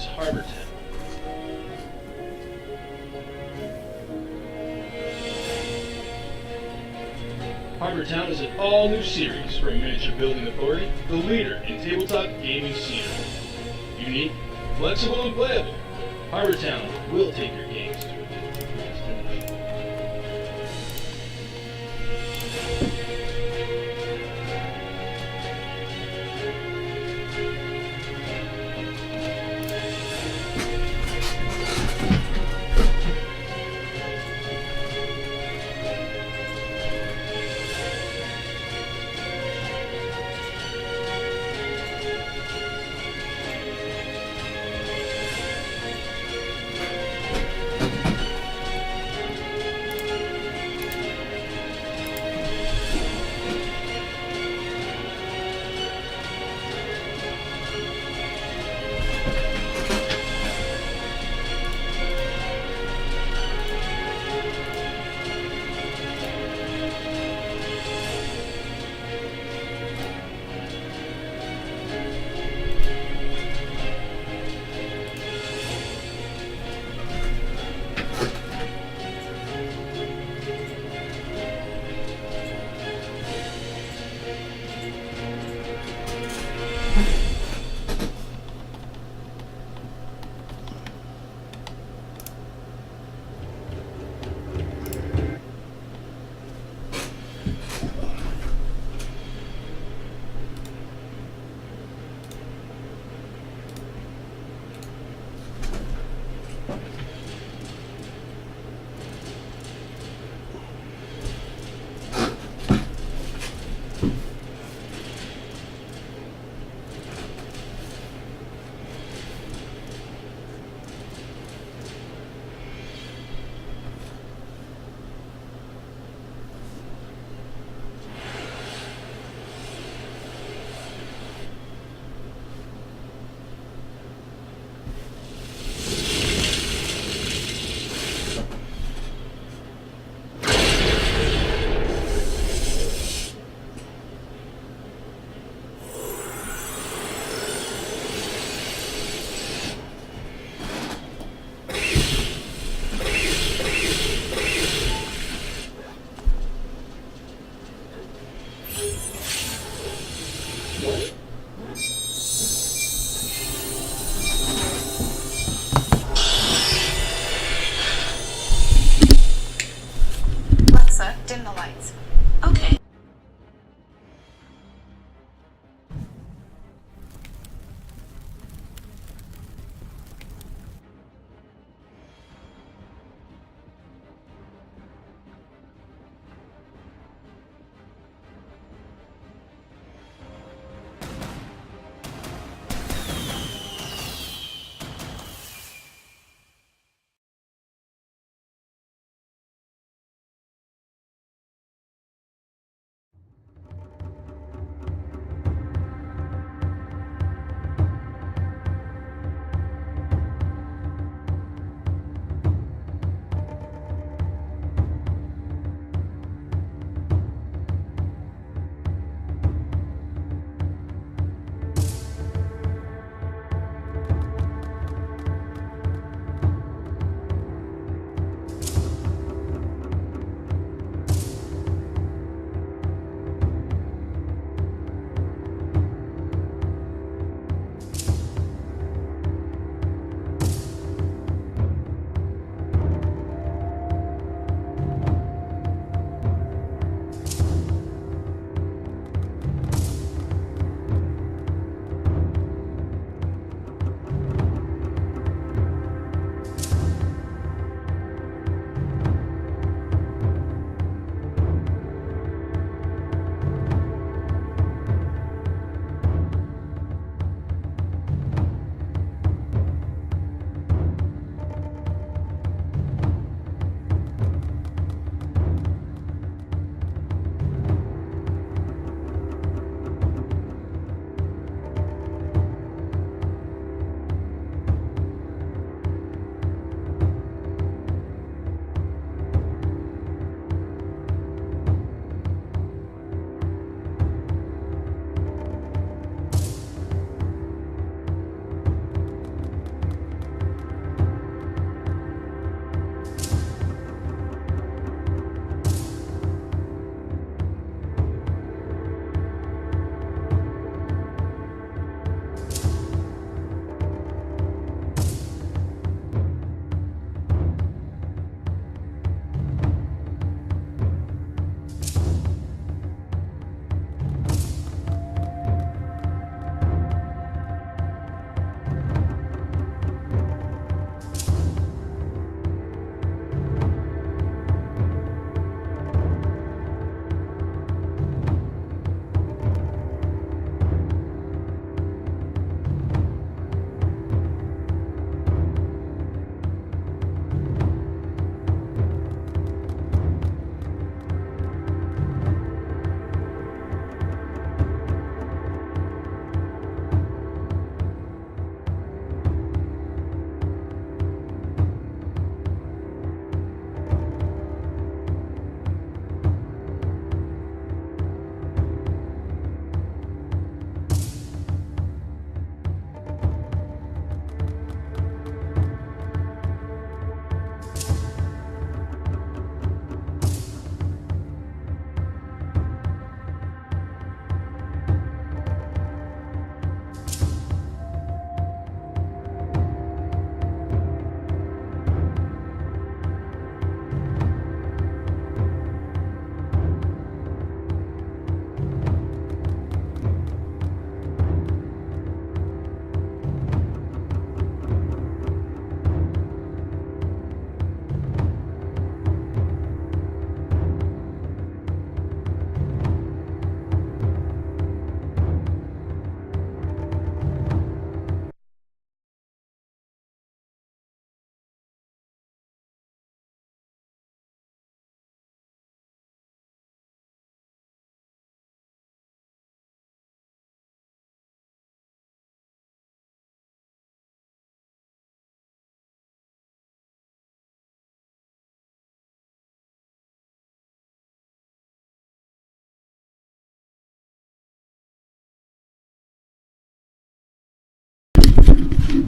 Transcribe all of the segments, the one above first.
is Harbor Town. Harbor Town is an all-new series from Miniature Building Authority, the leader in tabletop gaming scenery. Unique, flexible, and playable, Harbor Town will take your games to a different destination.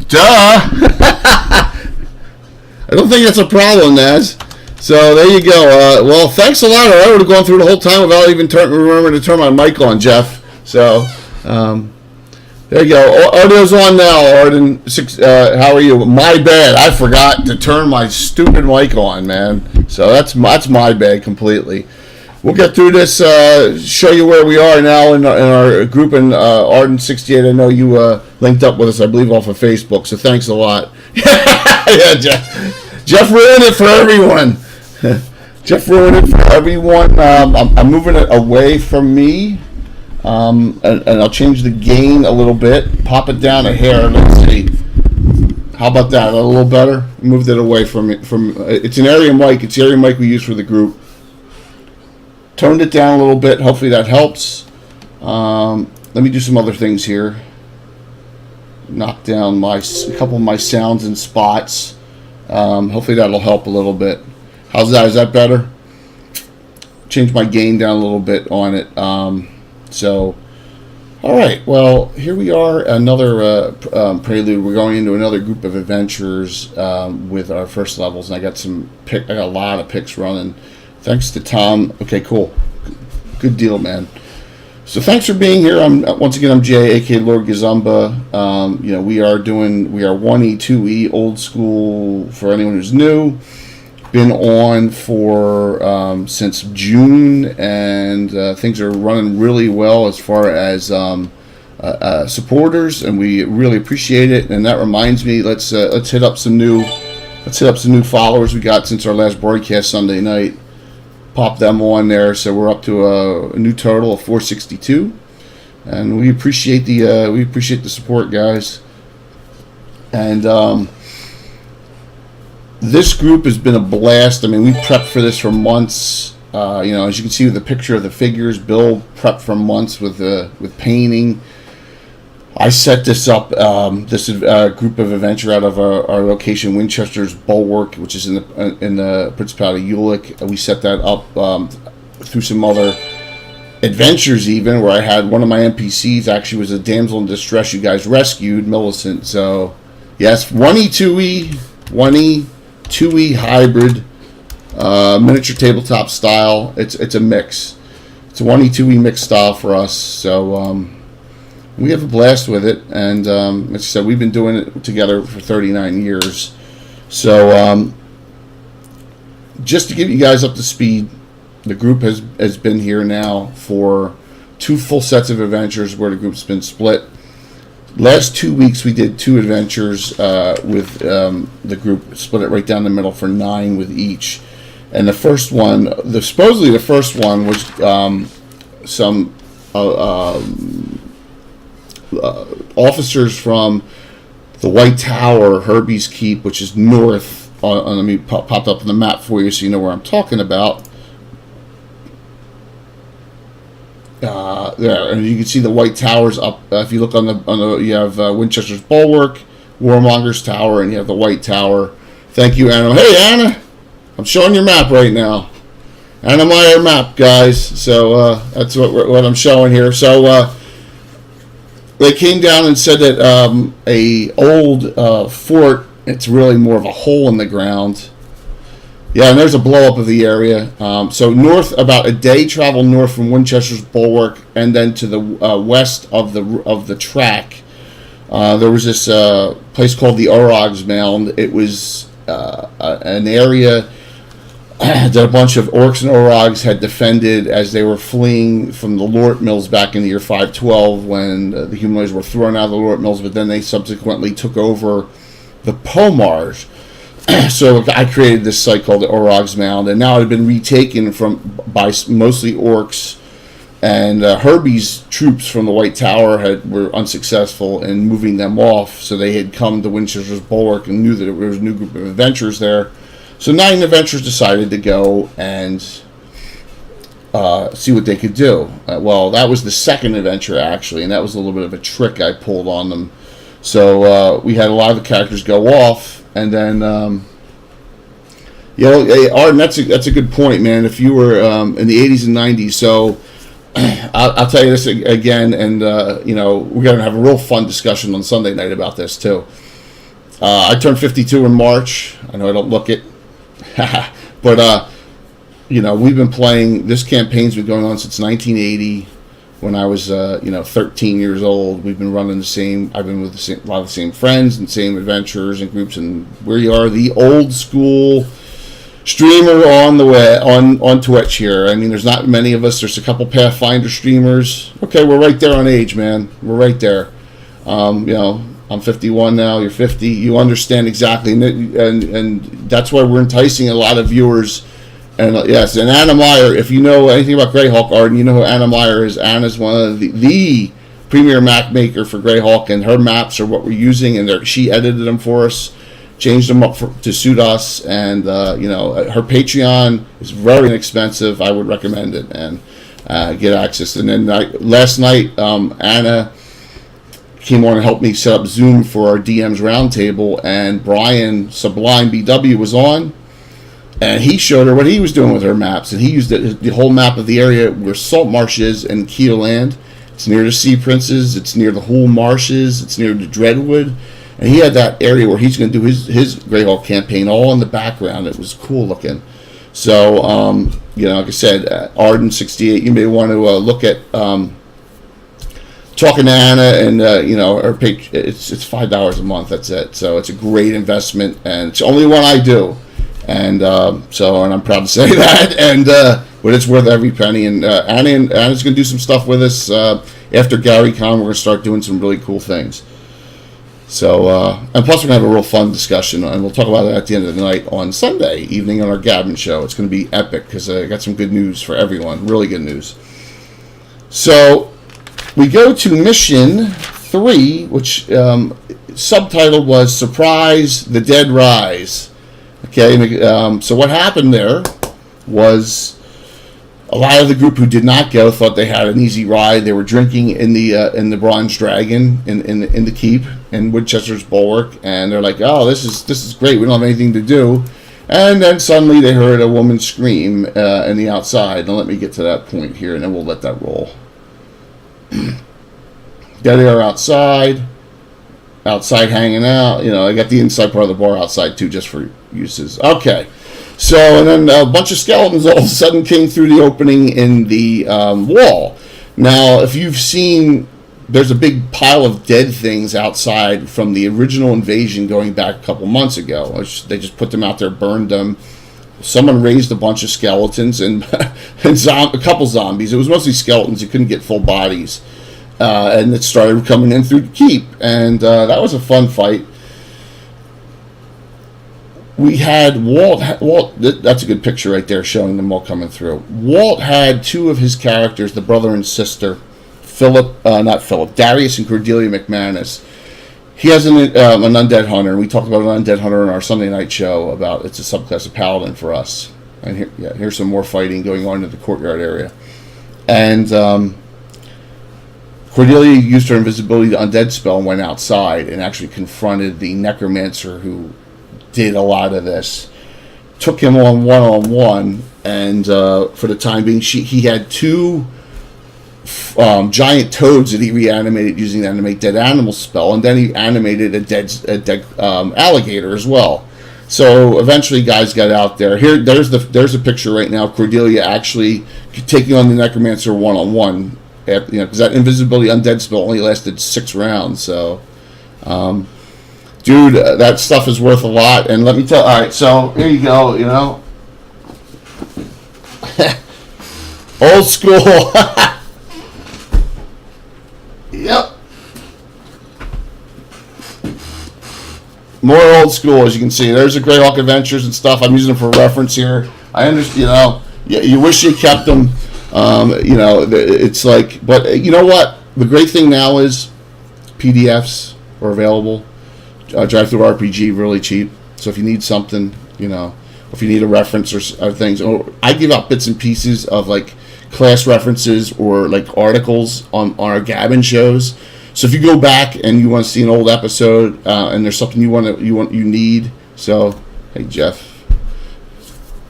Duh! I don't think that's a problem, Naz. So there you go. Well, thanks a lot. I would have gone through the whole time without even remembering to turn my mic on, Jeff. So there you go. Audio's on now, Arden. How are you? My bad. I forgot to turn my stupid mic on, man. So that's my bad completely. We'll get through this, show you where we are now in our group in Arden68. I know you linked up with us, I believe, off of Facebook, so thanks a lot. Yeah, Jeff ruined it for everyone. Jeff ruined it for everyone. I'm moving it away from me, and I'll change the gain a little bit, pop it down a hair. Let's see. How about that? A little better? Moved it away from it. It's an area mic. It's the area mic we use for the group. Toned it down a little bit. Hopefully that helps. Let me do some other things here. Knock down a couple of my sounds and spots. Hopefully that'll help a little bit. How's that? Is that better? Change my gain down a little bit on it. All right. Well, here we are. Another prelude. We're going into another group of adventures with our first levels, and I got a lot of picks running. Thanks to Tom. Okay, cool. Good deal, man. So thanks for being here. Once again, I'm Jay, aka Lord Gazumba. We are 1E, 2E, old school for anyone who's new. Been on for since June, and things are running really well as far as supporters, and we really appreciate it. And that reminds me, let's hit up some new followers we got since our last broadcast Sunday night. Pop them on there, so we're up to a new total of 462, and we appreciate the support, guys. And this group has been a blast. I mean, we prepped for this for months. As you can see with the picture of the figures, Bill prepped for months with painting. I set this up, this group of adventure out of our location, Winchester's Bulwark, which is in the Principality of Ulick. We set that up through some other adventures, even where I had one of my NPCs actually was a damsel in distress you guys rescued, Millicent. So yes, 1E, 2E hybrid, miniature tabletop style. It's a mix. It's a 1E, 2E mix style for us. So we have a blast with it, and as I said, we've been doing it together for 39 years. So just to get you guys up to speed, the group has been here now for 2 full sets of adventures where the group's been split. Last 2 weeks we did 2 adventures with the group, split it right down the middle for 9 with each. And the first one, supposedly the first one was some officers from the White Tower, Herbie's Keep, which is north. Let me pop up on the map for you so you know where I'm talking about. There, and you can see the White Towers up. If you look on the you have Winchester's Bulwark, Warmonger's Tower, and you have the White Tower. Thank you, Anna. Hey, Anna, I'm showing your map right now. Anna Meyer map, guys. So that's what I'm showing here. So they came down and said that a old fort. It's really more of a hole in the ground. Yeah, and there's a blow up of the area. So north, about a day travel north from Winchester's Bulwark, and then to the west of the track, there was this place called the Orog's Mound. It was an area that a bunch of orcs and orogs had defended as they were fleeing from the Lort Mills back in the year 512 when the humanoids were thrown out of the Lort Mills, but then they subsequently took over the Pomars. So I created this site called the Orog's Mound, and now it had been retaken by mostly orcs, and Herbie's troops from the White Tower were unsuccessful in moving them off, so they had come to Winchester's Bulwark and knew that there was a new group of adventurers there. So 9 adventurers decided to go and see what they could do. Well, that was the second adventure, actually, and that was a little bit of a trick I pulled on them. So we had a lot of the characters go off, and then, Arden, that's a good point, man. If you were in the 80s and 90s, so I'll tell you this again, and, we're going to have a real fun discussion on Sunday night about this, too. I turned 52 in March. I know I don't look it, but we've been playing. This campaign's been going on since 1980. When I was 13 years old. We've been running the same. I've been with a lot of the same friends and same adventures and groups, and we are the old school streamer on the way on Twitch here. I mean, there's not many of us. There's a couple Pathfinder streamers. Okay, we're right there on age, man. We're right there. I'm 51 now. You're 50. You understand exactly, and that's why we're enticing a lot of viewers. And yes, and Anna Meyer, if you know anything about Greyhawk art, you know who Anna Meyer is. Anna's one of the premier map maker for Greyhawk, and her maps are what we're using, and she edited them for us, changed them up to suit us, and her Patreon is very inexpensive. I would recommend it, and get access. And then last night, Anna came on and helped me set up Zoom for our DMs roundtable, and Brian Sublime BW was on. And he showed her what he was doing with her maps. And he used the whole map of the area where Salt Marsh is in Keel Land. It's near the Sea Princes. It's near the Hoole Marshes. It's near the Dreadwood. And he had that area where he's going to do his Greyhawk campaign all in the background. It was cool looking. So, like I said, Arden68, you may want to look at talking to Anna, and her page. It's $5 a month. That's it. So it's a great investment, and it's the only one I do. And I'm proud to say that, and but it's worth every penny. And Anna's going to do some stuff with us after GaryCon. We're going to start doing some really cool things. So and plus we're going to have a real fun discussion, and we'll talk about it at the end of the night on Sunday evening on our Gavin show. It's going to be epic because I got some good news for everyone, really good news. So we go to mission 3, which subtitle was "Surprise: The Dead Rise." Okay, so what happened there was a lot of the group who did not go thought they had an easy ride. They were drinking in the Bronze Dragon in the keep in Woodchester's Bulwark, and they're like, "Oh, this is great. We don't have anything to do." And then suddenly they heard a woman scream in the outside. Now let me get to that point here, and then we'll let that roll. There they are outside hanging out. I got the inside part of the bar outside too, just for uses. Okay, so and then a bunch of skeletons all of a sudden came through the opening in the wall. Now, if you've seen, there's a big pile of dead things outside from the original invasion going back a couple months ago. They just put them out there, burned them. Someone raised a bunch of skeletons and a couple zombies. It was mostly skeletons. You couldn't get full bodies. And it started coming in through the keep, and that was a fun fight. We had Walt. That's a good picture right there, showing them all coming through. Walt had two of his characters, the brother and sister, Darius and Cordelia McManus. He has an undead hunter, and we talked about an undead hunter in our Sunday night show. About it's a subclass of paladin for us. And here's some more fighting going on in the courtyard area, and. Cordelia used her invisibility to undead spell and went outside and actually confronted the necromancer who did a lot of this. Took him on one-on-one, and for the time being, he had two giant toads that he reanimated using the animate dead animal spell, and then he animated a dead alligator as well. So eventually, guys got out there. There's a picture right now. Cordelia actually taking on the necromancer one-on-one. Because that invisibility undead spell only lasted 6 rounds. So, dude, that stuff is worth a lot. And let me tell. All right, so here you go. Old school. Yep. More old school, as you can see. There's the Greyhawk Adventures and stuff. I'm using them for reference here. I understand. You wish you kept them. It's like, but you know what? The great thing now is PDFs are available. Drive-through RPG, really cheap. So if you need something, if you need a reference or things, or I give out bits and pieces of like class references or like articles on our Gavin shows. So if you go back and you want to see an old episode and there's something you need. So hey Jeff.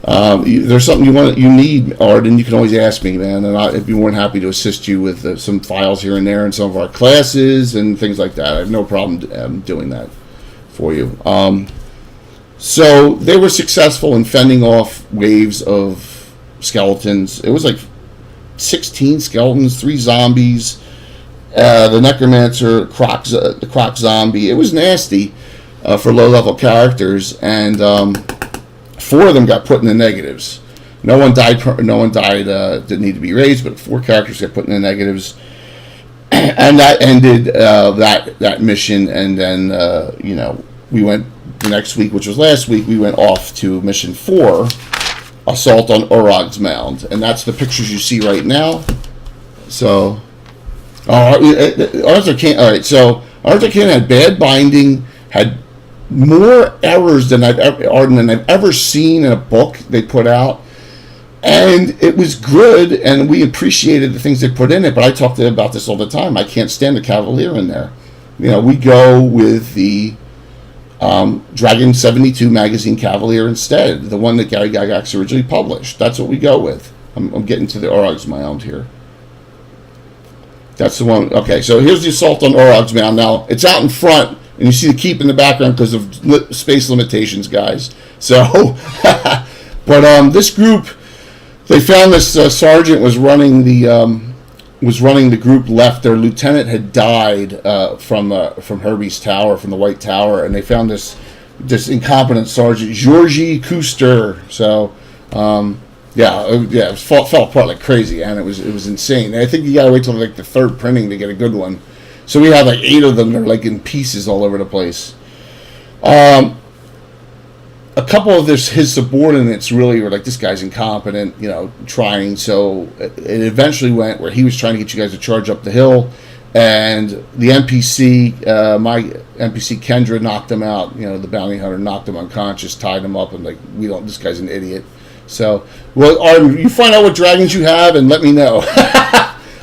There's something you need, Arden, you can always ask me, man, and I'd be more than happy to assist you with some files here and there in some of our classes and things like that. I have no problem doing that. for you. So they were successful in fending off waves of skeletons. It was like 16 skeletons, 3 zombies, the necromancer, the croc zombie. It was nasty for low-level characters, and 4 of them got put in the negatives. No one died. Didn't need to be raised, but 4 characters got put in the negatives, and that ended that mission. And then we went the next week, which was last week. We went off to mission 4, Assault on Orog's Mound, and that's the pictures you see right now. So, Arthur Kane. All right, so Arthur Kane had bad binding, had more errors than I've ever seen in a book they put out. And it was good, and we appreciated the things they put in it, but I talk to them about this all the time. I can't stand the Cavalier in there. We go with the Dragon 72 magazine Cavalier instead, the one that Gary Gygax originally published. That's what we go with. I'm getting to the Orog's Mound here. That's the one. Okay, so here's the Assault on Orog's Mound. Now, it's out in front, and you see the keep in the background because of space limitations, guys. So, but this group... They found this sergeant was running the group left. Their lieutenant had died from Herbie's Tower, from the White Tower, and they found this incompetent sergeant, Georgie Kuster. So it fell apart like crazy, and it was insane. And I think you gotta wait till like the 3rd printing to get a good one. So we had like 8 of them. They're like in pieces all over the place. A couple of his subordinates really were like, this guy's incompetent, trying. So it eventually went where he was trying to get you guys to charge up the hill, and the NPC, my NPC Kendra, knocked him out. The bounty hunter knocked him unconscious, tied him up, and like, this guy's an idiot. So, well, Arden, you find out what dragons you have and let me know.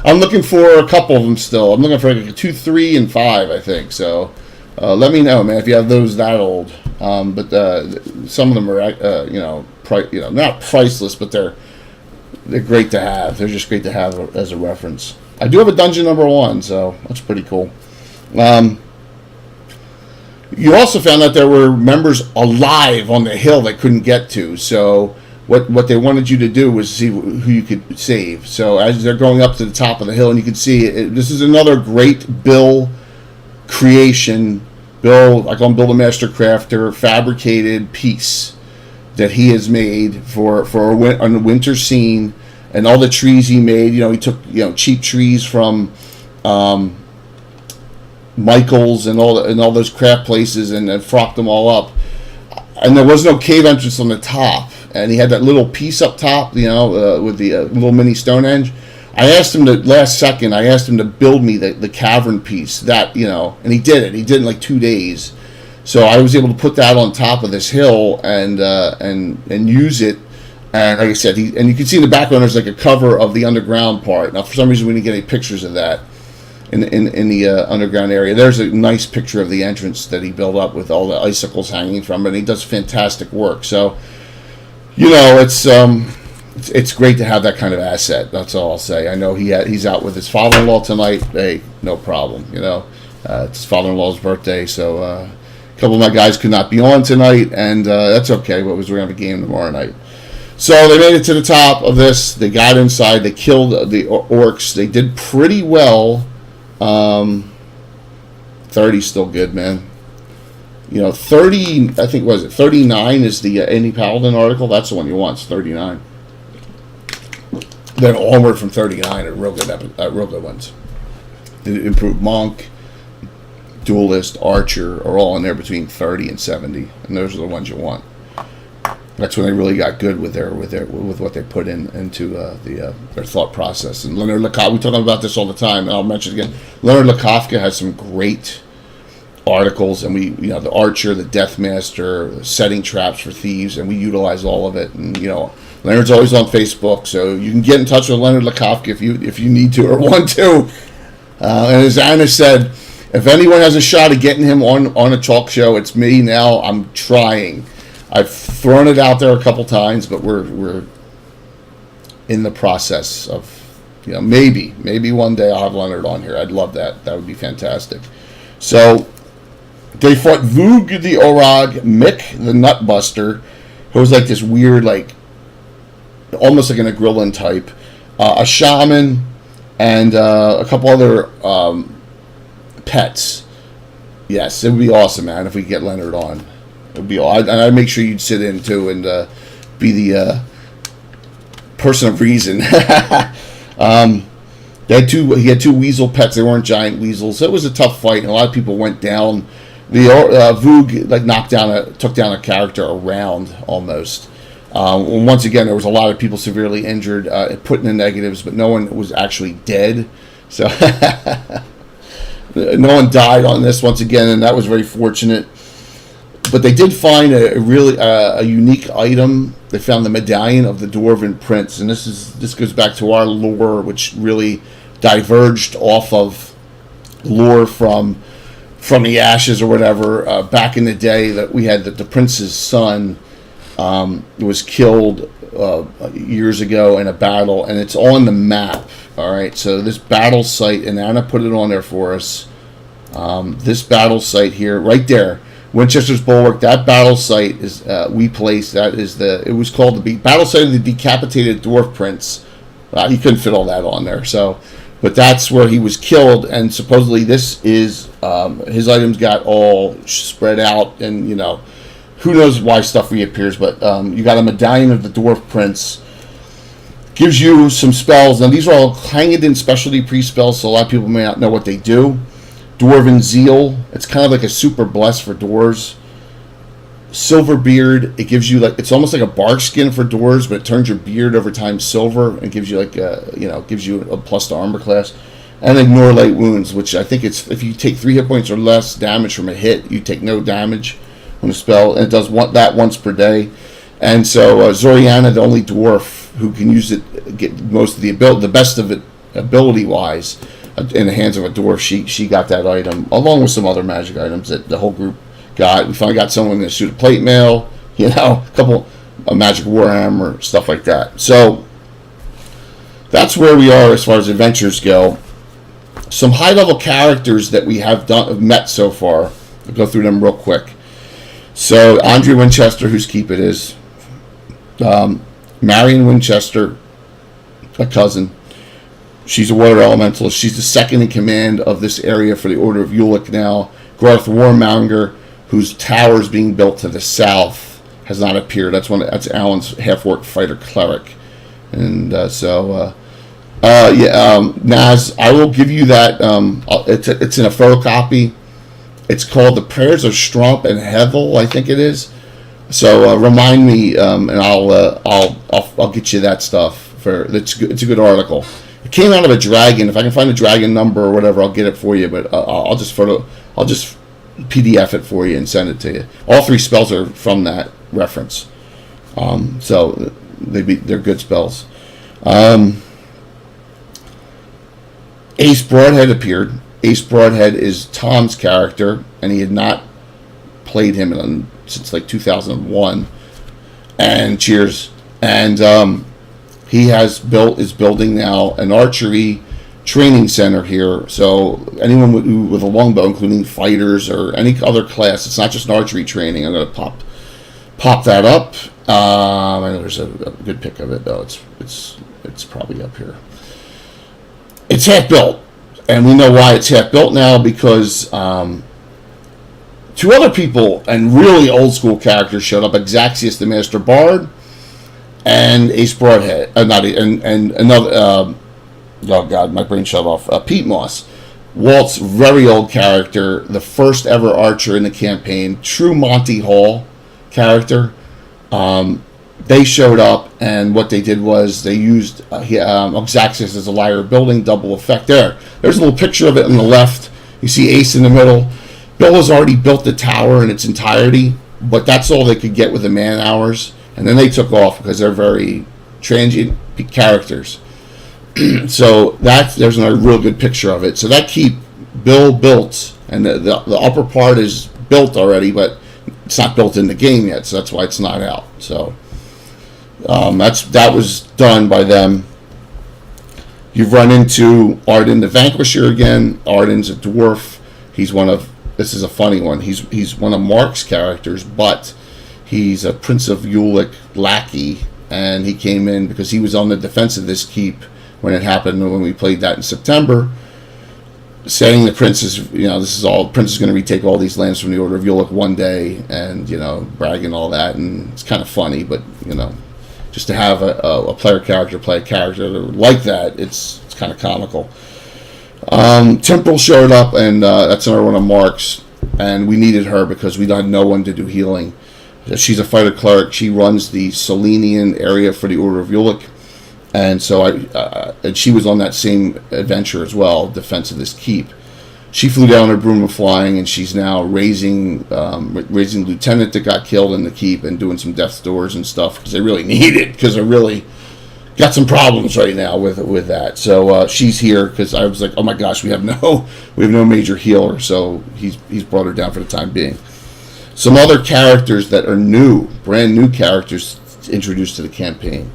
I'm looking for a couple of them still. I'm looking for like 2, 3, and 5, I think. So. Let me know, man, if you have those that old. But some of them are, not priceless, but they're great to have. They're just great to have as a reference. I do have a dungeon number 1, so that's pretty cool. You also found out there were members alive on the hill they couldn't get to. So what they wanted you to do was see who you could save. So as they're going up to the top of the hill, and you can see this is another great Bill creation. I call him Bill the Master Crafter, fabricated piece that he has made for a winter scene, and all the trees he made. He took cheap trees from Michael's and all those craft places and frocked them all up. And there was no cave entrance on the top, and he had that little piece up top, with the little mini Stonehenge. I asked him last second to build me the cavern piece, and he did it. He did it in like 2 days. So I was able to put that on top of this hill and use it. And like I said, and you can see in the background there's like a cover of the underground part. Now for some reason we didn't get any pictures of that in the underground area. There's a nice picture of the entrance that he built up with all the icicles hanging from it. And he does fantastic work. So it's great to have that kind of asset. That's all I'll say. I know he's out with his father-in-law tonight. Hey, no problem. It's his father-in-law's birthday, so a couple of my guys could not be on tonight, and that's okay. But we're gonna have a game tomorrow night. So they made it to the top of this. They got inside. They killed the orcs. They did pretty well. 30's still good, man. 30. I think 39 is the Andy Paladin article. That's the one you want. It's 39. Then onward from 39 are real good ones. The Improved Monk, Duelist, Archer are all in there between 30 and 70, and those are the ones you want. That's when they really got good with what they put into their thought process. And Leonard Lekofka, we talk about this all the time, and I'll mention it again. Leonard Lekofka has some great articles, and the Archer, the Deathmaster, setting traps for thieves, and we utilize all of it. And Leonard's always on Facebook, so you can get in touch with Leonard Lekofka if you need to or want to. And as Anna said, if anyone has a shot at getting him on a talk show, it's me now. I'm trying. I've thrown it out there a couple times, but we're in the process of, maybe one day I'll have Leonard on here. I'd love that. That would be fantastic. So They fought Voog the Orog, Mick the Nutbuster, who was like this weird, like, almost like an Agrillin type, a shaman, and a couple other pets. Yes, it would be awesome, man, if we get Leonard on. It would be awesome. And I'd make sure you'd sit in, too, and be the person of reason. He had two weasel pets. They weren't giant weasels. So it was a tough fight, and a lot of people went down. The Voog like took down a character around almost. Once again, there was a lot of people severely injured, put in the negatives, but no one was actually dead. So no one died on this once again, and that was very fortunate. But they did find a really unique item. They found the medallion of the Dwarven Prince, and this goes back to our lore, which really diverged off of lore from the Ashes or whatever. Back in the day, that we had that the prince's son was killed years ago in a battle, and it's on the map. All right, so this battle site, and Anna put it on there for us. This battle site here, right there, Winchester's Bulwark. That battle site is we placed. That is it was called the battle site of the decapitated dwarf prince. He couldn't fit all that on there, but that's where he was killed, and supposedly this is his items got all spread out, and who knows why stuff reappears, but you got a medallion of the dwarf prince. Gives you some spells. Now these are all Hangedin specialty pre-spells, so a lot of people may not know what they do. Dwarven Zeal, it's kind of like a super bless for doors. Silver Beard, it gives you it's almost like a bark skin for doors, but it turns your beard over time silver and gives you gives you a plus to armor class. And Ignore Light Wounds, which I think it's if you take 3 hit points or less damage from a hit, you take no damage from a spell, and it does that once per day. And so Zoriana, the only dwarf who can use it, get most of the best of it ability wise, in the hands of a dwarf. She got that item along with some other magic items that the whole group got. We finally got someone in a suit of plate mail, a couple of magic warhammer, stuff like that. So that's where we are as far as adventures go. Some high level characters that we have met so far. I'll go through them real quick. So Andrea Winchester, whose keep it is. Marion Winchester, a cousin. She's a water elementalist. She's the second in command of this area for the Order of Ulick now. Garth Warmonger, whose tower is being built to the south, has not appeared. That's Alan's half-orc fighter cleric. And Naz, I will give you that. It's in a photocopy. It's called The Prayers of Stromp and Hevel, I think it is. So remind me, and I'll get you that stuff. It's a good article. It came out of a dragon. If I can find a dragon number or whatever, I'll get it for you. But I'll just PDF it for you and send it to you. All 3 spells are from that reference, so they're good spells. Ace Broadhead appeared. Ace Broadhead is Tom's character, and he had not played him since like 2001. And cheers. And he is building now an archery training center here. So anyone with a longbow, including fighters or any other class, it's not just an archery training. I'm going to pop that up. I know there's a good pic of it though. It's probably up here. It's half built, and we know why it's half built now, because 2 other people and really old school characters showed up: Exaxius the Master Bard and Ace Broadhead. And another. Oh God, my brain shut off. Pete Moss, Walt's very old character, the first ever archer in the campaign, true Monty Hall character. They showed up, and what they did was they used Exaxius as a liar building, double effect. There's a little picture of it on the left. You see Ace in the middle. Bill has already built the tower in its entirety, but that's all they could get with the man hours, and then they took off because they're very transient characters. So there's another real good picture of it. So that keep Bill built, and the upper part is built already, but it's not built in the game yet, so that's why it's not out. So that was done by them. You've run into Arden the Vanquisher again. Arden's a dwarf. He's one of this is a funny one. He's one of Mark's characters, but he's a Prince of Ulick lackey, and he came in because he was on the defense of this keep when it happened, when we played that in September, saying the prince is, Prince is going to retake all these lands from the Order of Ulick one day, and, bragging all that, and it's kind of funny, but, just to have a player character play a character like that, it's kind of comical. Temporal showed up, and that's another one of Mark's, and we needed her because we had no one to do healing. She's a fighter cleric. She runs the Selenian area for the Order of Ulick, and so and she was on that same adventure as well, defense of this keep. She flew down her broom of flying, and she's now raising lieutenant that got killed in the keep and doing some death's doors and stuff because they really need it, because they really got some problems right now with that. So she's here because I was like, oh my gosh, we have no major healer, so he's brought her down for the time being. Some other characters that are brand new characters introduced to the campaign.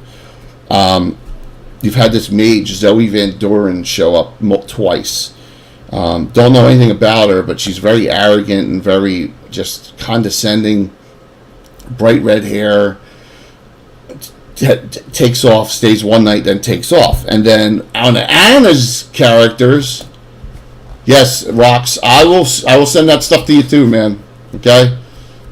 You've had this mage, Zoe Van Doren, show up twice. Don't know anything about her, but she's very arrogant and very just condescending. Bright red hair. Takes off, stays one night, then takes off. And then on Anna's characters, yes, Rocks, I will send that stuff to you too, man. Okay?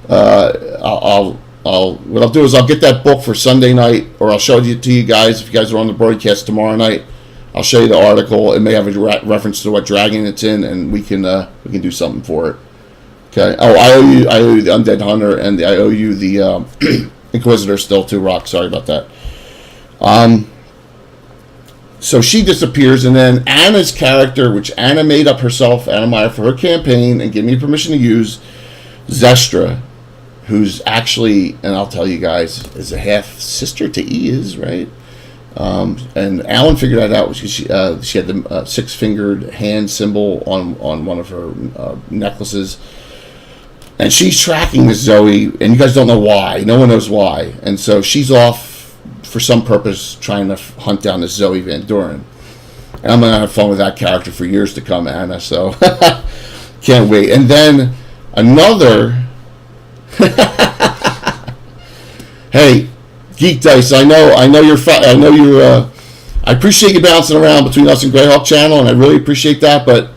What I'll do is I'll get that book for Sunday night, or I'll show it to you guys if you guys are on the broadcast tomorrow night. I'll show you the article. It may have a reference to what dragon it's in, and we can do something for it. Okay. Oh, I owe you the Undead Hunter, and I owe you the Inquisitor still too, Rock. Sorry about that. So she disappears, and then Anna's character, which Anna made up herself, Anna Meyer, for her campaign, and gave me permission to use, Zestra, who's actually, and I'll tell you guys, is a half sister to Iaz, right? And Alan figured that out because she had the six-fingered hand symbol on one of her necklaces, and she's tracking this Zoe, and you guys don't know why. No one knows why, and so she's off for some purpose trying to hunt down this Zoe Van Doren. And I'm gonna have fun with that character for years to come, Anna. So can't wait. And then another. Hey, Geek Dice, I know you're. I appreciate you bouncing around between us and Greyhawk channel, and I really appreciate that. But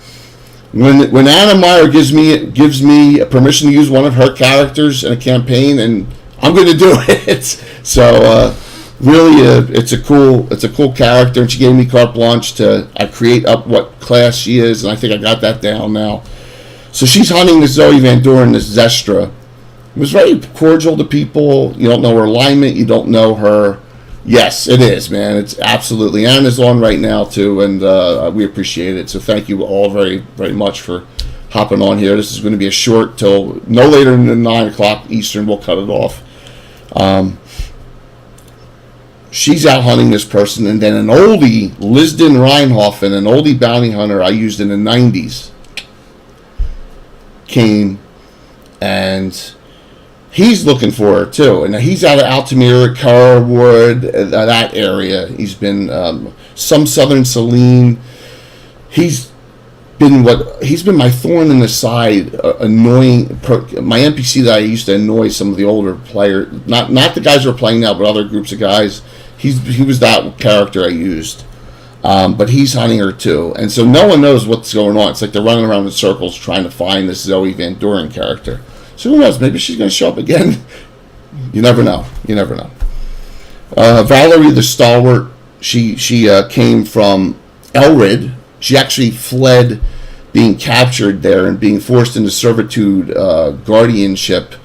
when Anna Meyer gives me a permission to use one of her characters in a campaign, and I'm going to do it. So really, it's a cool character, and she gave me carte blanche to create up what class she is, and I think I got that down now. So she's hunting this Zoe Van Doren, this Zestra. It was very cordial to people. You don't know her alignment. You don't know her. Yes, it is, man. It's absolutely. Anna's on right now, too, and we appreciate it. So thank you all very, very much for hopping on here. This is going to be a short till no later than 9 o'clock Eastern. We'll cut it off. She's out hunting this person, and then an oldie, Lisden Reinhofen, an oldie bounty hunter I used in the 90s, came, and he's looking for her too, and he's out of Altamira, Carwood, that area. He's been some Southern Selene. He's been my thorn in the side, annoying my NPC that I used to annoy some of the older players. Not the guys who are playing now, but other groups of guys. He was that character I used, but he's hunting her too, and so no one knows what's going on. It's like they're running around in circles trying to find this Zoe Van Doren character. So who knows? Maybe she's going to show up again. You never know. Valerie the Stalwart. She came from Elrid. She actually fled being captured there and being forced into servitude, guardianship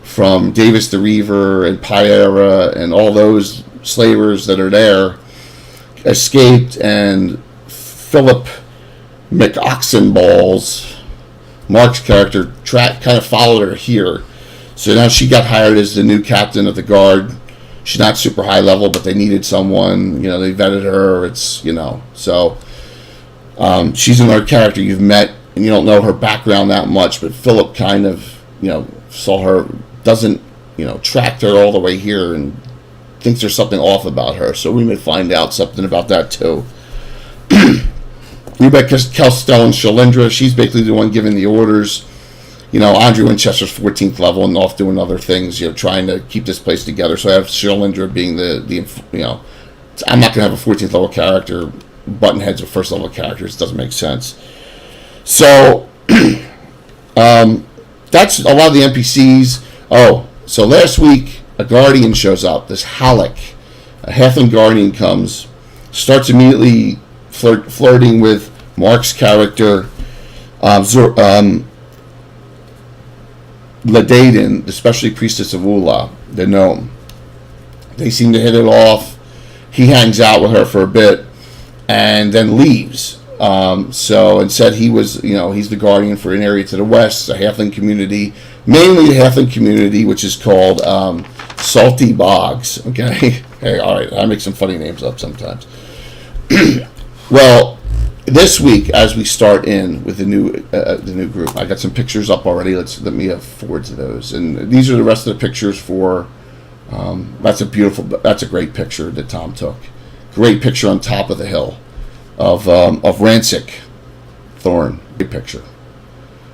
from Davis the Reaver and Pyera and all those slavers that are there. Escaped, and Philip McOxenballs, Mark's character, kind of followed her here. So now she got hired as the new captain of the guard. She's not super high level, but they needed someone. They vetted her. So she's another character you've met, and you don't know her background that much. But Philip kind of, saw her, doesn't, tracked her all the way here, and thinks there's something off about her. So we may find out something about that too. Rebecca Kelstell and Shalindra, she's basically the one giving the orders. Andre Winchester's 14th level and off doing other things, trying to keep this place together. So I have Shalindra being I'm not going to have a 14th level character. Buttonhead's a first level character. It doesn't make sense. So that's a lot of the NPCs. Oh, so last week a Guardian shows up. This Halleck, a Halfling Guardian comes, starts immediately flirting with Mark's character, Ladaden, the specialty priestess of Ula, the gnome. They seem to hit it off. He hangs out with her for a bit and then leaves. And said he was, he's the guardian for an area to the west, a halfling community, mainly the halfling community, which is called Salty Bogs. Okay, hey, all right, I make some funny names up sometimes. Well, this week as we start in with the new group, I got some pictures up already. Let me forward to those, and these are the rest of the pictures for. That's a great picture that Tom took. Great picture on top of the hill of Rancic Thorn. Great picture.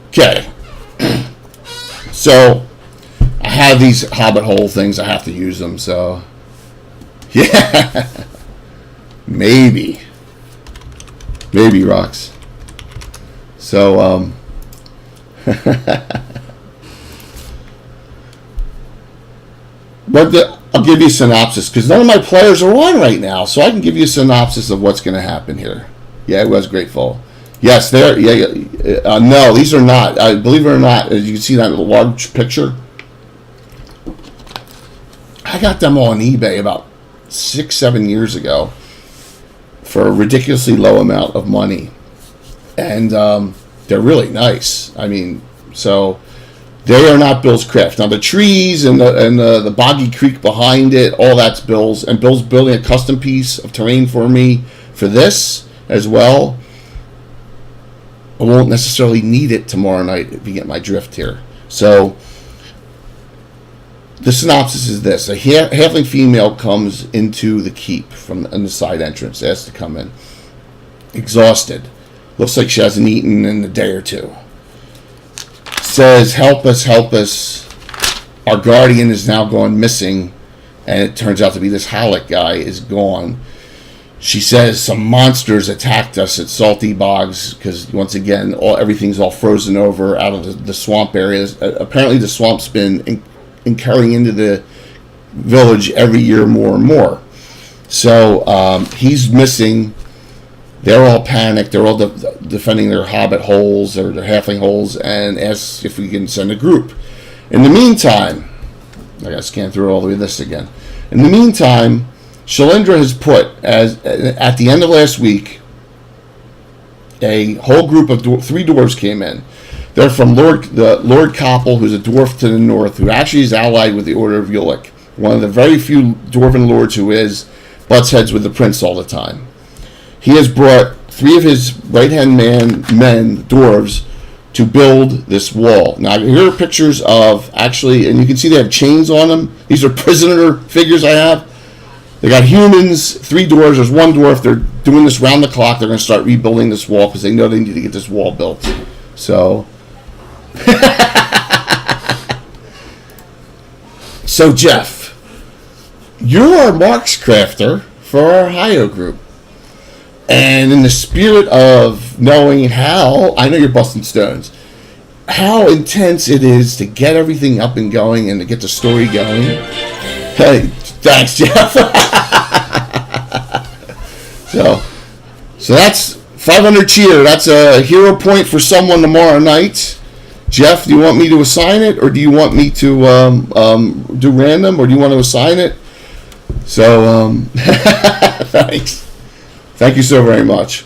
Okay. So I have these Hobbit hole things. I have to use them. So yeah, maybe rocks. So I'll give you a synopsis because none of my players are on right now, so I can give you a synopsis of what's going to happen here. Yeah, it was grateful. Yes, there. Yeah. No, these are not. Believe it or not, as you can see that large picture, I got them all on eBay about 6-7 years ago for a ridiculously low amount of money, and they're really nice. I mean, so. They are not Bill's craft. Now the trees and the boggy creek behind it, all that's Bill's. And Bill's building a custom piece of terrain for me for this as well. I won't necessarily need it tomorrow night if you get my drift here. So the synopsis is this: a halfling female comes into the keep from the side entrance, asks to come in, exhausted. Looks like she hasn't eaten in a day or two. Says, help us. Our guardian is now gone missing, and it turns out to be this Halleck guy is gone. She says some monsters attacked us at Salty Bogs because, once again, everything's all frozen over out of the swamp areas. Apparently the swamp's been carrying into the village every year more and more. So he's missing. They're all panicked. They're all defending their hobbit holes or their halfling holes and ask if we can send a group. In the meantime, I got to scan through all the way this again. In the meantime, Shalindra has put, at the end of last week, a whole group of 3 dwarves came in. They're from Lord Koppel, who's a dwarf to the north, who actually is allied with the Order of Ulick, one of the very few dwarven lords who butts heads with the prince all the time. He has brought 3 of his right-hand men, dwarves, to build this wall. Now, here are pictures of, actually, and you can see they have chains on them. These are prisoner figures I have. They got humans, 3 dwarves. There's 1 dwarf. They're doing this round the clock. They're going to start rebuilding this wall because they know they need to get this wall built. So, so Jeff, you're our Marks crafter for our Ohio group. And in the spirit of knowing how, I know you're busting stones, how intense it is to get everything up and going and to get the story going. Hey, thanks, Jeff. So that's 500 cheer. That's a hero point for someone tomorrow night. Jeff, do you want me to assign it, or do you want me to do random, or do you want to assign it? So, thanks. Thank you so very much.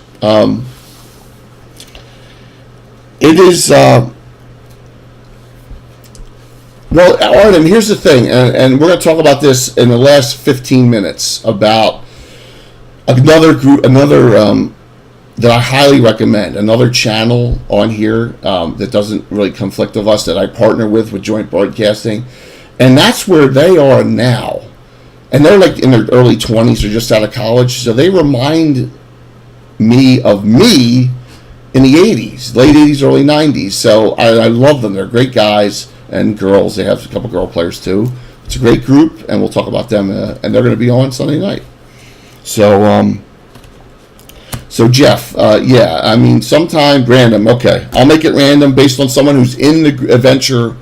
It is, well, Arden, here's the thing, and we're going to talk about this in the last 15 minutes about another group, that I highly recommend, another channel on here that doesn't really conflict with us, that I partner with joint broadcasting, and that's where they are now. And they're like in their early 20s or just out of college, so they remind me of me in the 80s, late 80s, early 90s. So I love them. They're great guys and girls. They have a couple girl players too. It's a great group, and we'll talk about them. And they're going to be on Sunday night. So, so Jeff, yeah, I mean, sometime random. Okay, I'll make it random based on someone who's in the adventure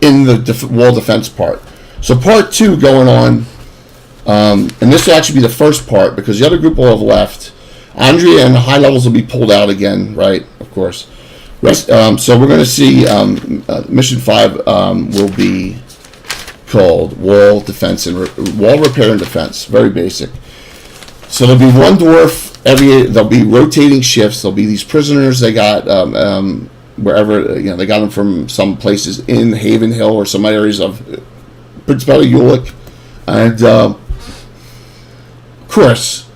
in the wall defense part. So part 2 going on, and this will actually be the first part because the other group will have left. Andrea and the high levels will be pulled out again, right? Of course. So we're going to see mission 5 will be called wall defense and wall repair and defense. Very basic. So there'll be one dwarf there'll be rotating shifts. There'll be these prisoners they got wherever, they got them from some places in Haven Hill or some areas of Principality Ulick, and of course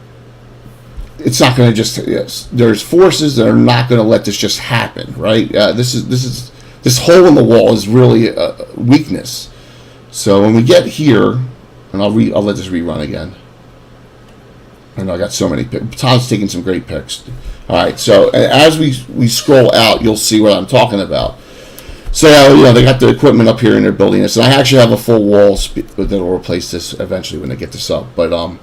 it's not going to just, yes, there's forces that are not going to let this just happen, right? This hole in the wall is really a weakness. So when we get here, and I'll let this rerun again. I know I got so many picks. Tom's taking some great picks. All right, so as we scroll out, you'll see what I'm talking about. So they got the equipment up here and they're building this, and I actually have a full wall that will replace this eventually when they get this up. But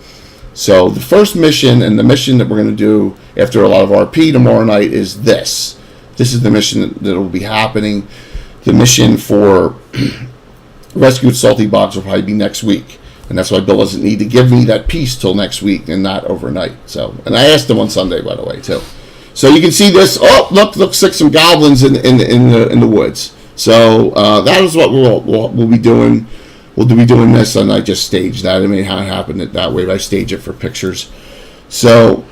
so the first mission and the mission that we're going to do after a lot of RP tomorrow night is this. This is the mission that will be happening. The mission for Rescue Salty Box will probably be next week. And that's why Bill doesn't need to give me that piece till next week and not overnight. So, and I asked him on Sunday, by the way, too. So you can see this. Oh, looks like some goblins in the woods. So that is what we'll be doing. We'll be doing this, and I just staged that. I mean, how it happened that way, but I stage it for pictures. So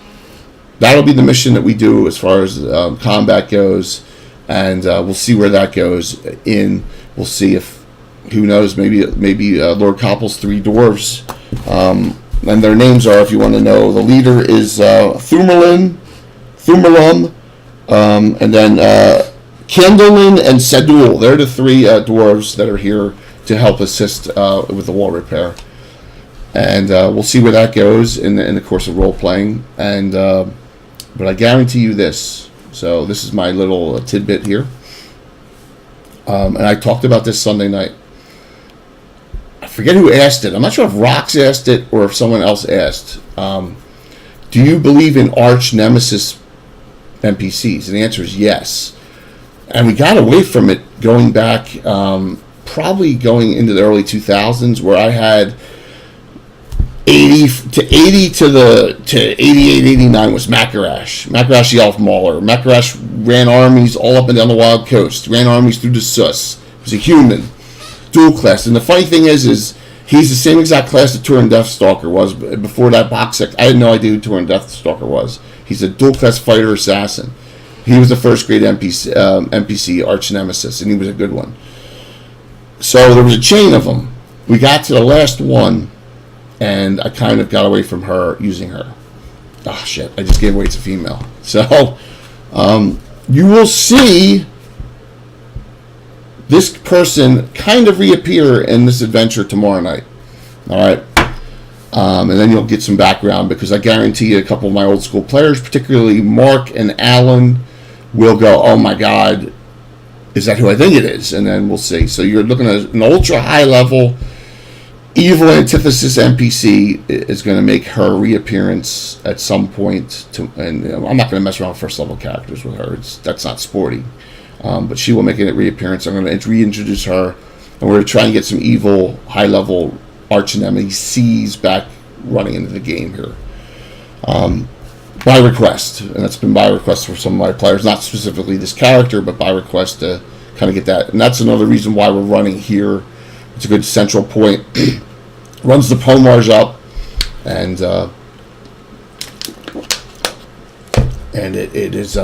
that'll be the mission that we do as far as combat goes, and we'll see where that goes. We'll see if. Who knows? Maybe Lord Koppel's 3 dwarves, and their names are, if you want to know, the leader is Thumerlum, and then Kendalin and Sedul. They're the 3 dwarves that are here to help assist with the wall repair, and we'll see where that goes in the course of role playing. And but I guarantee you this. So this is my little tidbit here, and I talked about this Sunday night. I forget who asked it. I'm not sure if Rox asked it or if someone else asked. Do you believe in arch nemesis NPCs? And the answer is yes. And we got away from it going back, probably going into the early 2000s, where I had 80 to 88, 89 was Makarash the Elf Mauler. Makarash ran armies all up and down the Wild Coast. Ran armies through the Sus. He was a human. Dual class, and the funny thing is he's the same exact class that Turin Deathstalker was. Before that box set, I had no idea who Turin Deathstalker was. He's a dual class fighter assassin. He was the first great NPC arch nemesis, and he was a good one. So there was a chain of them. We got to the last one, and I kind of got away from her using her. Oh shit! I just gave away it's a female. So you will see this person kind of reappear in this adventure tomorrow night. All right. And then you'll get some background, because I guarantee you a couple of my old school players, particularly Mark and Alan, will go, oh my God, is that who I think it is? And then we'll see. So you're looking at an ultra high level evil antithesis NPC is going to make her reappearance at some point. And I'm not going to mess around with first level characters with her. That's not sporty. But she will make a reappearance. I'm going to reintroduce her, and we're going to try and get some evil, high-level arch nemesis back running into the game here. By request, and that's been by request for some of my players, not specifically this character, but by request to kind of get that. And that's another reason why we're running here. It's a good central point. Runs the Pomars up, and it is...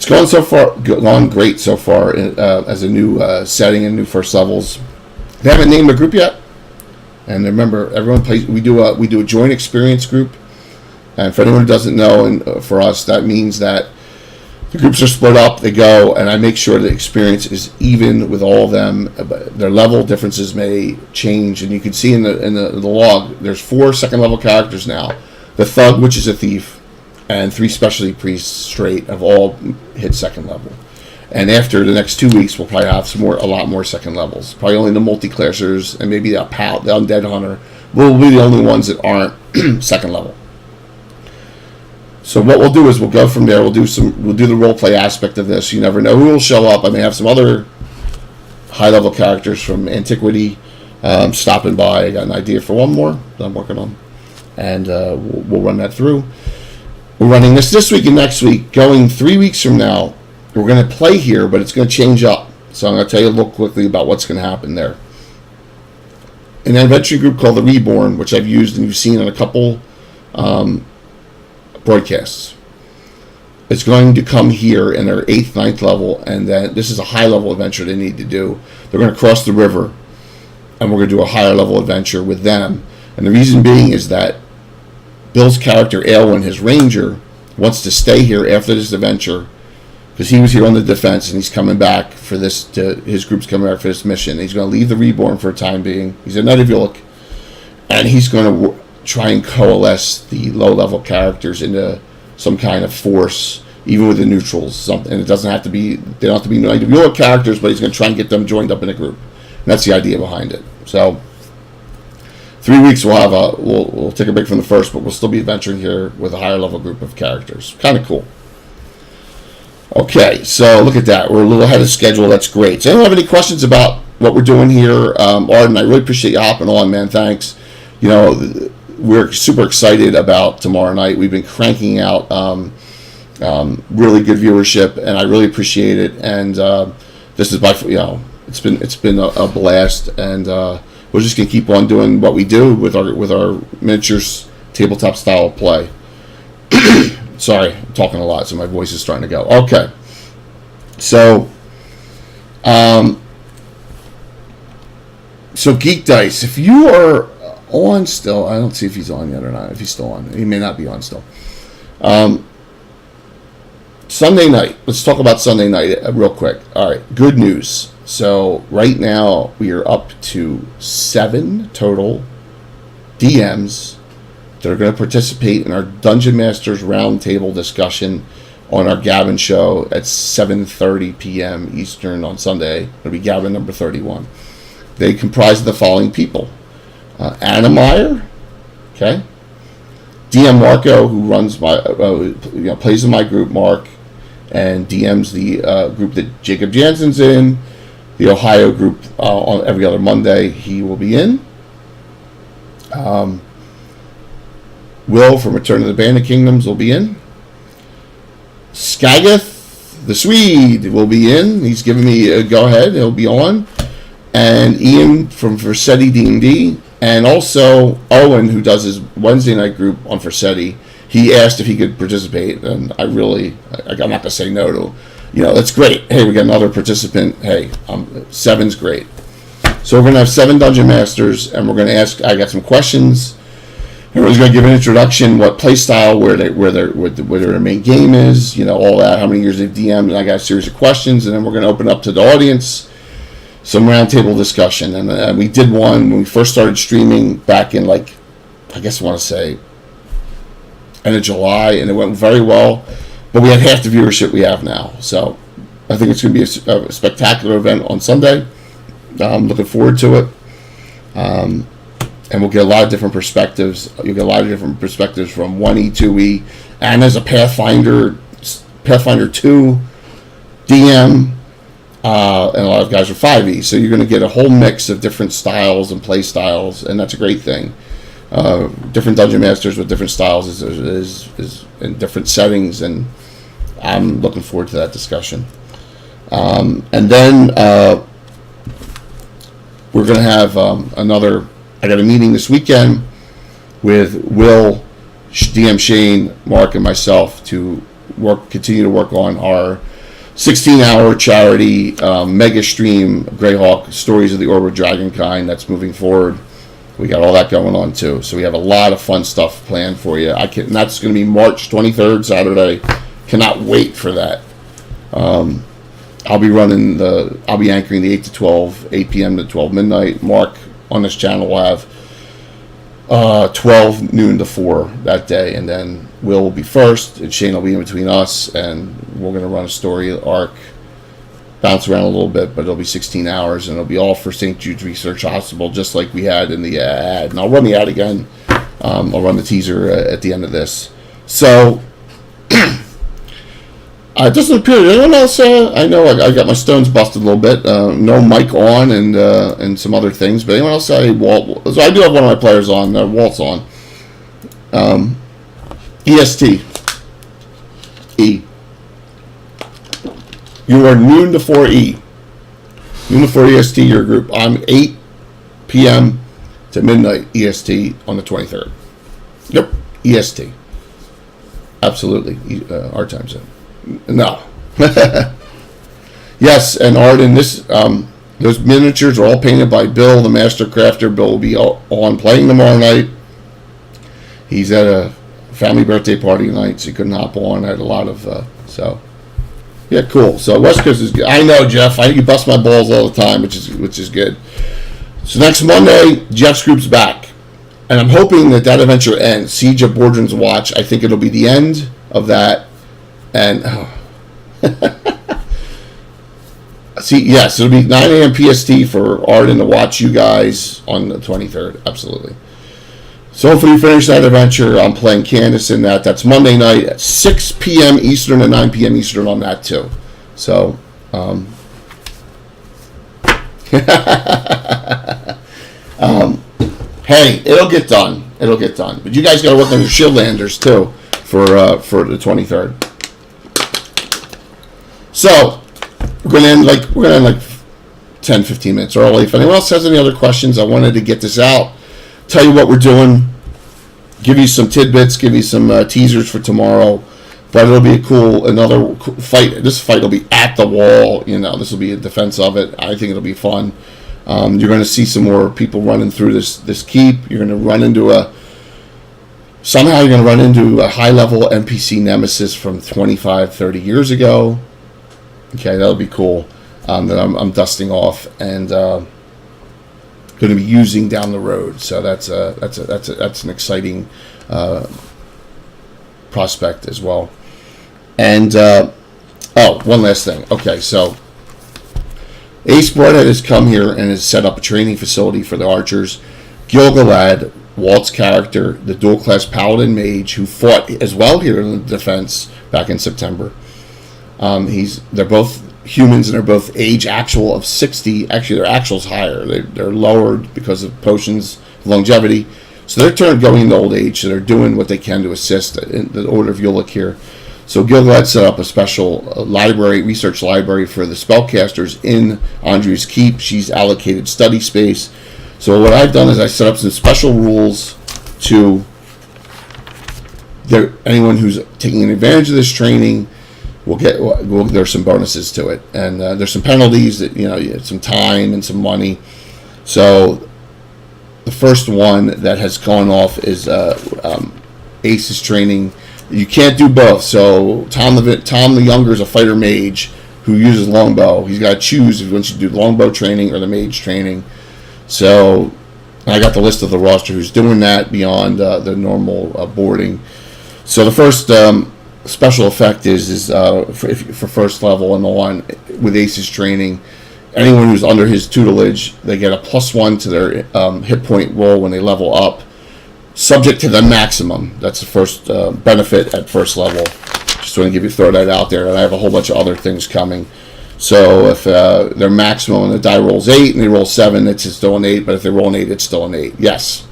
It's going great so far as a new setting and new first levels. They haven't named a group yet, and remember, everyone plays. We do a joint experience group, and for anyone who doesn't know, and for us, that means that the groups are split up. They go, and I make sure the experience is even with all of them. Their level differences may change, and you can see in the log. There's 4 second level characters now: the Thug, which is a thief. and 3 specialty priests straight have all hit second level. And after the next 2 weeks, we'll probably have a lot more second levels. Probably only the multi-classers and maybe the Undead Hunter will be the only ones that aren't second level. So what we'll do is we'll go from there. We'll do the role play aspect of this. You never know who will show up. I may have some other high level characters from Antiquity stopping by. I got an idea for one more that I'm working on, and we'll run that through. We're running this week and next week. Going 3 weeks from now, we're going to play here, but it's going to change up. So I'm going to tell you a little quickly about what's going to happen there. An adventure group called the Reborn, which I've used and you've seen on a couple broadcasts. It's going to come here in their 8th, 9th level, and then this is a high level adventure they need to do. They're going to cross the river, and we're going to do a higher level adventure with them. And the reason being is that Bill's character, Aylwin, his ranger, wants to stay here after this adventure because he was here on the defense and he's coming back for this. His group's coming back for this mission. He's going to leave the Reborn for a time being. He's a Knight of Ulick, and he's going to try and coalesce the low-level characters into some kind of force, even with the neutrals. Something, and it doesn't have to be. They don't have to be Knight of Ulick characters, but he's going to try and get them joined up in a group. And that's the idea behind it. So 3 weeks we'll take a break from the first, but we'll still be adventuring here with a higher level group of characters. Kind of cool. Okay, so look at that. We're a little ahead of schedule. That's great. So anyone have any questions about what we're doing here? Arden, I really appreciate you hopping on, man. Thanks. You know, we're super excited about tomorrow night. We've been cranking out really good viewership, and I really appreciate it. And this is it's been a blast, and we're just gonna keep on doing what we do with our miniatures tabletop style of play. Sorry, I'm talking a lot, so my voice is starting to go. Okay, so Geek Dice, if you are on still, I don't see if he's on yet or not. If he's still on, he may not be on still. Sunday night. Let's talk about Sunday night real quick. All right, good news. So right now we are up to 7 total DMs that are going to participate in our Dungeon Masters Roundtable discussion on our Gavin show at 7:30 p.m. Eastern on Sunday. It'll be Gavin number 31. They comprise of the following people. Anna Meyer, okay? DM Marco, who runs plays in my group, Mark, and DMs the group that Jacob Jansen's in, the Ohio group on every other Monday. He will be in. Will from Return of the Bandit Kingdoms will be in. Skagath, the Swede, will be in. He's giving me a go-ahead. He'll be on. And Ian from Versetti D&D. And also Owen, who does his Wednesday night group on Versetti. He asked if he could participate. And I'm not going to say no to, that's great. Hey, we got another participant. Hey, 7's great. So we're going to have 7 Dungeon Masters. And we're going to ask, I got some questions. Everyone's going to give an introduction, what play style, where their main game is, all that, how many years they've DM'd, and I got a series of questions, and then we're going to open up to the audience, some roundtable discussion. And we did one when we first started streaming back in, I guess I want to say, end of July, and it went very well, but we had half the viewership we have now. So I think it's going to be a spectacular event on Sunday. I'm looking forward to it. And we'll get a lot of different perspectives. You'll get a lot of different perspectives from 1E, 2E, and as a Pathfinder 2 DM, and a lot of guys are 5E. So you're going to get a whole mix of different styles and play styles, and that's a great thing. Different Dungeon Masters with different styles is in different settings, and I'm looking forward to that discussion. And then we're going to have another... I got a meeting this weekend with Will, DM Shane, Mark, and myself to continue to work on our 16-hour charity mega stream, Greyhawk, Stories of the Orb of Dragonkind. That's moving forward. We got all that going on too. So we have a lot of fun stuff planned for you. And that's going to be March 23rd, Saturday. Cannot wait for that. I'll be anchoring the 8 to 12, 8 p.m. to 12 midnight. Mark on this channel will have 12 noon to 4 that day, and then Will be first, and Shane will be in between us, and we're going to run a story arc, bounce around a little bit, but it'll be 16 hours, and it'll be all for St. Jude's Research Hospital, just like we had in the ad. And I'll run the ad again. I'll run the teaser at the end of this. So, it doesn't appear anyone else. I know I got my stones busted a little bit. No mic on and some other things. But anyone else? So I do have one of my players on. Walt's on. EST. E. You are noon to 4 E. Noon to 4 EST, your group. I'm 8 p.m. to midnight EST on the 23rd. Yep. EST. Absolutely. Our time zone. No. Yes, and Arden, those miniatures are all painted by Bill, the master crafter. Bill will be on playing tomorrow night. He's at a family birthday party tonight, so he couldn't hop on. I had a lot of, yeah, cool. So West Coast is good. I know, Jeff. You bust my balls all the time, which is good. So next Monday, Jeff's group's back. And I'm hoping that adventure ends. Siege of Bordrin's Watch. I think it'll be the end of that. And see, yes, it'll be 9 a.m. PST for Arden to watch you guys on the 23rd. Absolutely. So hopefully we finish that adventure. I'm playing Candace in that. That's Monday night at 6 p.m. Eastern and 9 p.m. Eastern on that too. So, hey, it'll get done. It'll get done. But you guys got to work on your Shieldlanders too for the 23rd. So we're gonna end like 10, 15 minutes early. If anyone else has any other questions, I wanted to get this out, tell you what we're doing, give you some tidbits, give you some teasers for tomorrow. But it'll be another fight. This fight will be at the wall. This will be a defense of it. I think it'll be fun. You're going to see some more people running through this keep. You're going to run into a high-level NPC nemesis from 25, 30 years ago. Okay, that'll be cool. That I'm dusting off and going to be using down the road. So that's an exciting prospect as well. And one last thing. Okay, so Ace Broadhead has come here and has set up a training facility for the archers. Gil-galad, Walt's character, the dual-class paladin mage who fought as well here in the defense back in September. They're both humans and they're both age actual of 60. Actually, their actual's higher. They're lowered because of potions of longevity. So they're going into old age, so they're doing what they can to assist in the Order of Ulick here. So Gil-galad set up a special research library for the spellcasters in Andrea's Keep. She's allocated study space. So what I've done is I set up some special rules to anyone who's taking advantage of this training there's some bonuses to it, and there's some penalties that some time and some money. So the first one that has gone off is Ace's training. You can't do both. So Tom the Younger is a fighter mage who uses longbow. He's got to choose if he wants to do longbow training or the mage training. So I got the list of the roster who's doing that beyond the normal boarding. So the first special effect is for first level and on with Ace's training. Anyone who's under his tutelage, they get a +1 to their hit point roll when they level up, subject to the maximum. That's the first benefit at first level. Just want to throw that out there. And I have a whole bunch of other things coming. So if their maximum and the die rolls 8 and they roll 7, it's still an 8. But if they roll an 8, it's still an 8. Yes.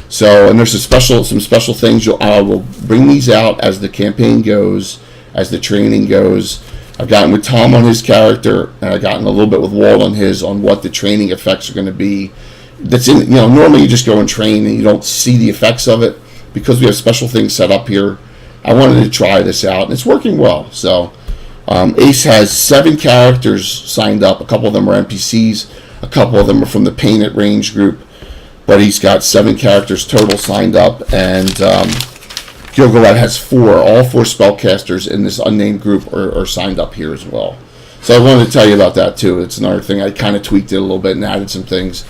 So, and there's some special things. I will bring these out as the campaign goes, as the training goes. I've gotten with Tom on his character, and I've gotten a little bit with Walt on what the training effects are going to be. Normally you just go and train and you don't see the effects of it. Because we have special things set up here, I wanted to try this out, and it's working well. So, Ace has 7 characters signed up. A couple of them are NPCs. A couple of them are from the Pain at Range group. But he's got 7 characters total signed up, and Gil-galad has 4. All 4 spellcasters in this unnamed group are signed up here as well. So I wanted to tell you about that too. It's another thing. I kind of tweaked it a little bit and added some things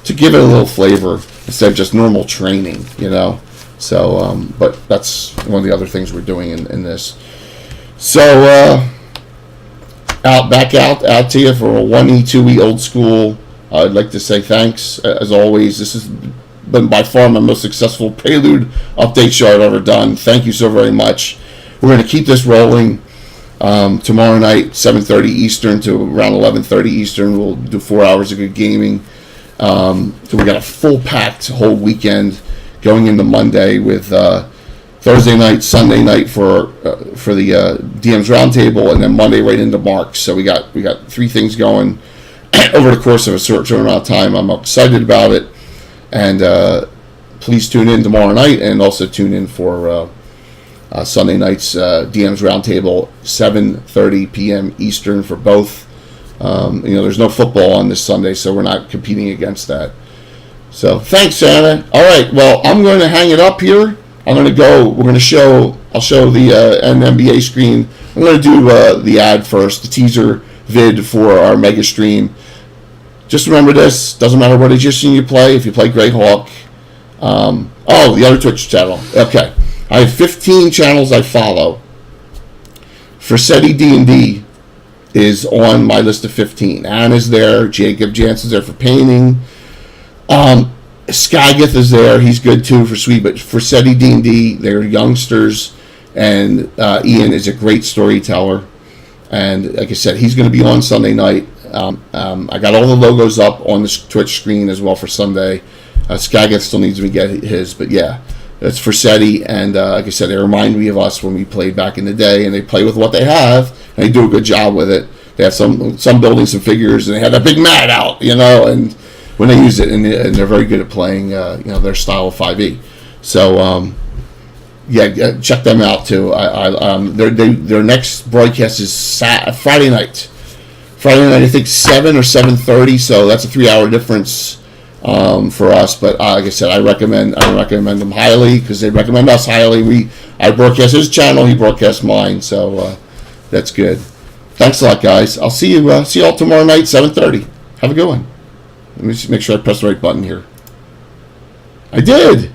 to give it a little flavor instead of just normal training, you know. So, but that's one of the other things we're doing in this. So, back out to you for a 1E, 2E old school. I'd like to say thanks, as always. This has been by far my most successful Prelude update show I've ever done. Thank you so very much. We're going to keep this rolling. Tomorrow night, 7:30 Eastern to around 11:30 Eastern. We'll do 4 hours of good gaming. So we got a full packed whole weekend going into Monday with Thursday night, Sunday night for the DM's Roundtable, and then Monday right into Marks. So we got 3 things going over the course of a certain amount of time. I'm excited about it, and please tune in tomorrow night, and also tune in for Sunday night's DM's Roundtable, 7:30 p.m. Eastern for both. There's no football on this Sunday, so we're not competing against that. So thanks, Santa. All right, well, I'm going to hang it up here. I'm going to go. I'll show the NBA screen. I'm going to do the ad first, the teaser vid for our mega stream. Just remember this: doesn't matter what edition you play. If you play Greyhawk, the other Twitch channel. Okay, I have 15 channels I follow. Forseti D&D is on my list of 15. Anna's there. Jacob Jansen's there for painting. Skygith is there. He's good too for Sweet, but Forseti D&D, they're youngsters, and Ian is a great storyteller. And like I said, he's going to be on Sunday night. I got all the logos up on the Twitch screen as well for Sunday. Skygith still needs to get his, but yeah, that's Forseti. And like I said, they remind me of us when we played back in the day, and they play with what they have, and they do a good job with it. They have some building some figures, and they had a big mat out, and when they use it, and they're very good at playing, their style of 5e. So, check them out too. Their next broadcast is Friday night. Friday night, I think 7 or 7:30. So that's a 3-hour difference for us. But like I said, I recommend them highly because they recommend us highly. I broadcast his channel, he broadcasts mine. So that's good. Thanks a lot, guys. I'll see you all tomorrow night, 7:30. Have a good one. Let me just make sure I press the right button here. I did.